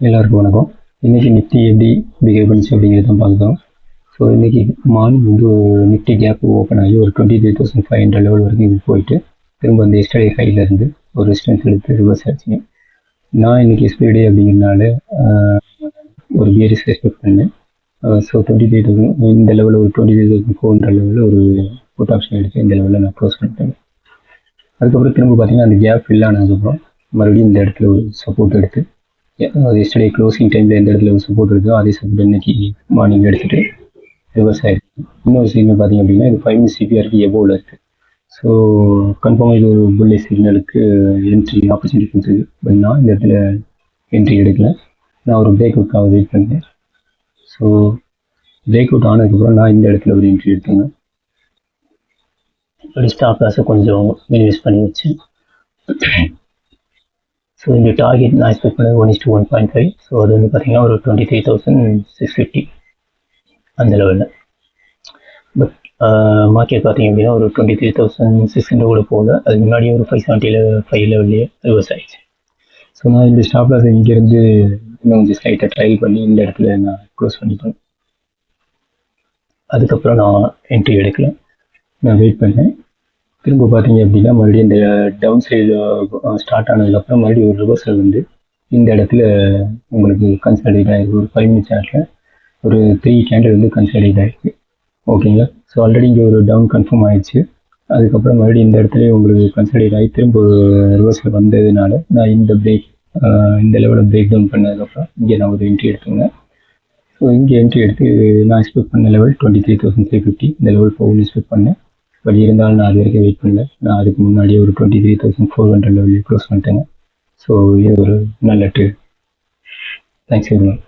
எல்லாருக்கும் வணக்கம். இன்றைக்கி நிஃப்டி எப்படி பிஹேவ் பண்ணிச்சு அப்படிங்கிறத பார்க்கலாம். ஸோ இன்றைக்கி மார்னிங் வந்து நிஃப்டி கேப் ஓப்பன் ஆகி ஒரு 23,500 லெவல் வரைக்கும் இது போயிட்டு திரும்ப அந்த எஸ்டர்டே ஹைலேருந்து ஒரு ரெசிஸ்டன்ஸ் எடுத்து ரிவர்ஸ் ஆச்சுங்க. நான் இன்றைக்கி எஸ்பிடே அப்படிங்கிறனால ஒரு பியரிஸ் எக்ஸ்பெக்ட் பண்ணேன். ஸோ 23,000 இந்த லெவலில் ஒரு 23,400 லெவலில் ஒரு புட் ஆப்ஷன் எடுத்து இந்த லெவலில் நான் க்ளோஸ் பண்ணிட்டேன். அதுக்கப்புறம் திரும்ப பார்த்தீங்கன்னா அந்த கேப் ஃபில் ஆனதுக்கப்புறம் மறுபடியும் இந்த இடத்துல ஒரு சப்போர்ட் எடுத்து அது எஸ்டர்டே க்ளோசிங் டைமில் எந்த இடத்துல சப்போர்ட் இருக்கோ அதே சப்போர்ட் இன்னைக்கு மார்னிங் எடுத்துகிட்டு ரிவர்ஸ் ஆகிருக்கு. இன்னொரு சிக்னல் பார்த்தீங்க அப்படின்னா இது 5 minutes CPRக்கு எபோவில் இருக்குது. ஸோ கன்ஃபார்மாக இது ஒரு புல்லே சிக்னலுக்கு என்ட்ரி ஆப்பர்ச்சுனிட்டி கொடுத்துருக்கு. பட் நான் இந்த இடத்துல என்ட்ரி எடுக்கல. நான் ஒரு பிரேக் அவுட்காக வெயிட் பண்ணேன். ஸோ பிரேக் அவுட் ஆனதுக்கப்புறம் நான் இந்த இடத்துல ஒரு என்ட்ரி எடுத்தேங்க. ஒரு ஸ்டாப் லாஸை கொஞ்சம் இன்வெஸ்ட் பண்ணி வச்சேன். ஸோ இந்த டார்கெட் நான் எக்ஸ்பெக்ட் பண்ணது 1:1.5. ஸோ அது வந்து பார்த்தீங்கன்னா ஒரு 23,650 அந்த லெவலில். பட் மார்க்கெட் பார்த்தீங்க அப்படின்னா ஒரு 23,600 கூட போகல. அதுக்கு முன்னாடியே ஒரு 570 லெவல்லையே ரிவர்ஸ் ஆகிடுச்சு. ஸோ நான் இந்த ஸ்டாப் லாஸ் இங்கேருந்து இன்னும் கொஞ்சம் ஸ்லைட்டாக ட்ரை பண்ணி இந்த இடத்துல நான் க்ளோஸ் பண்ணிப்பேன். அதுக்கப்புறம் நான் என்ட்ரி எடுக்கல, நான் வெயிட் பண்ணேன். திரும்ப பார்த்தீங்க அப்படின்னா மறுபடியும் இந்த டவுன் சைடு ஸ்டார்ட் ஆனதுக்கப்புறம் மறுபடியும் ஒரு ரிவர்சல் வந்து இந்த இடத்துல உங்களுக்கு கன்சாலிடேட் ஆகிருக்கு. ஒரு 5 minutes சார்ட்டில் ஒரு 3 கேண்டில் வந்து கன்சாலிடேட் ஆகிருக்கு. ஓகேங்களா. ஸோ ஆல்ரெடி இங்கே ஒரு டவுன் கன்ஃபார்ம் ஆகிடுச்சு. அதுக்கப்புறம் மறுபடியும் இந்த இடத்துல உங்களுக்கு கன்சாலிடேட் ஆகி திரும்ப ஒரு ரிவர்சல் வந்ததுனால நான் இந்த லெவலில் பிரேக் டவுன் பண்ணதுக்கப்புறம் இங்கே நான் ஒரு என்ட்ரி எடுத்துங்க. ஸோ இங்கே என்ட்ரி எடுத்து நான் எக்ஸ்பெக்ட் பண்ண லெவல் 23,350 இந்த லெவல் போகும்னு எக்ஸ்பெக்ட் பண்ணேன். பட் இருந்தாலும் நான் அது வரைக்கும் வெயிட் பண்ணல. நான் அதுக்கு முன்னாடியே ஒரு 23,400 லெவலில் க்ளோஸ் பண்ணிட்டேங்க. ஸோ இது ஒரு நல்ல ட்ரேட். Thanks very much.